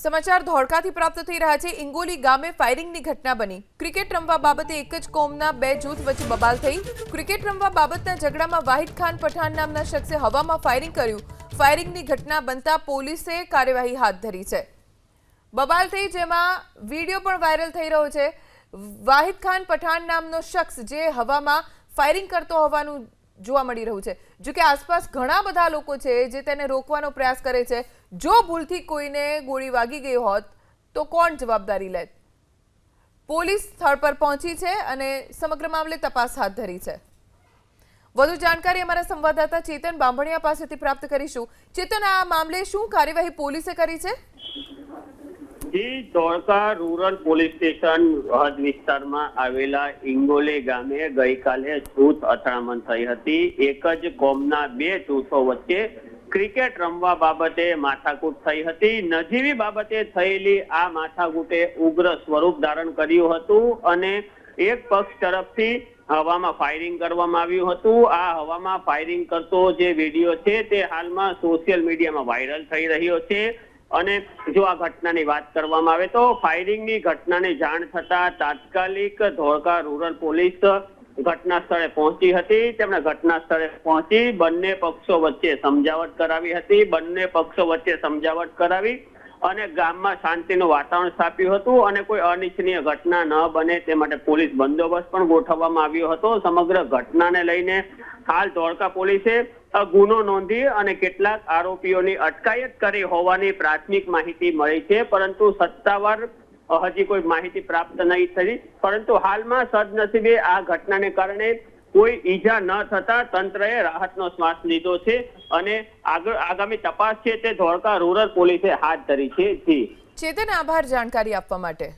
સમાચાર ધોળકાથી પ્રાપ્ત થઈ રહ્યા છે। ઇંગોલી ગામે ફાયરિંગની ઘટના બની। ક્રિકેટ રમવા બાબતે એક જ કોમના બે જૂથ વચ્ચે બબાલ થઈ। ક્રિકેટ રમવા બાબતના ઝઘડામાં વાહિદ ખાન પઠાણ નામના શખ્સે હવામાં ફાયરિંગ કર્યું। ફાયરિંગની ઘટના બનતા પોલીસે કાર્યવાહી હાથ ધરી છે। બબાલ થઈ જેમાં વિડીયો પણ વાયરલ થઈ રહ્યો છે। વાહિદ ખાન પઠાણ નામનો શખ્સ જે હવામાં ફાયરિંગ કરતો હોવાનું જોવા મળી રહ્યું છે। જો કે આસપાસ ઘણા બધા લોકો છે જે તેને રોકવાનો પ્રયાસ કરે છે। જો ભૂલથી કોઈને ગોળી વાગી ગઈ હોત તો કોણ જવાબદારી લે? પોલીસ સ્થળ પર પહોંચી છે અને સમગ્ર મામલે તપાસ હાથ ધરી છે। વધુ जानकारी અમારા સંવાદદાતા ચેતન બાંભણિયા પાસેથી પ્રાપ્ત કરીશું। ચેતન, આ મામલે શું કાર્યવાહી પોલીસે કરી છે? जी धोळका रूरल पोलीस स्टेशन हद विस्तारमा आवेला इंगोली गामे गई काले जूथ અથડામણ થઈ હતી। એક જ કોમના બે જૂથો વચ્ચે ક્રિકેટ રમવા બાબતે માથાકૂટ થઈ હતી। નજીવી બાબતે થયેલી આ માથાકૂટે ઉગ્ર સ્વરૂપ ધારણ કર્યું હતું અને એક પક્ષ તરફથી હવામાં ફાયરિંગ કરવામાં આવ્યું હતું। આ હવામાં ફાયરિંગ કરતો જે વિડીયો છે તે હાલમાં સોશિયલ મીડિયામાં વાયરલ થઈ રહ્યો છે। અને જો આ ઘટનાની વાત કરવામાં આવે તો ફાયરિંગની ઘટનાની જાણ થતા તાત્કાલિક ધોળકા રૂરલ પોલીસ ઘટના સ્થળે પહોંચી હતી। તેમણે ઘટના સ્થળે પહોંચી બંને પક્ષો વચ્ચે સમજાવટ કરાવી હતી। બંને પક્ષો વચ્ચે સમજાવટ કરાવી અને ગામમાં શાંતિનું વાતાવરણ સ્થાપ્યું હતું અને કોઈ અનિચ્છનીય ઘટના ન બને તે માટે પોલીસ બંદોબસ્ત પણ ગોઠવવામાં આવ્યો હતો। સમગ્ર ઘટનાને લઈને હાલ ધોળકા પોલીસે ગુનો નોંધી અને કેટલાક આરોપીઓની અટકાયત કરી હોવાની પ્રાથમિક માહિતી મળી છે, પરંતુ સત્તાવાર હજી કોઈ માહિતી પ્રાપ્ત નહીં થઈ। પરંતુ હાલમાં સદનસીબે આ ઘટનાને કારણે કોઈ ઈજા ન થતા તંત્રએ રાહતનો શ્વાસ લીધો છે અને આગામી તપાસ છે તે ધોળકા રૂરલ પોલીસે હાથ ધરી છે। જી ચેતન, આભાર જાણકારી આપવા માટે।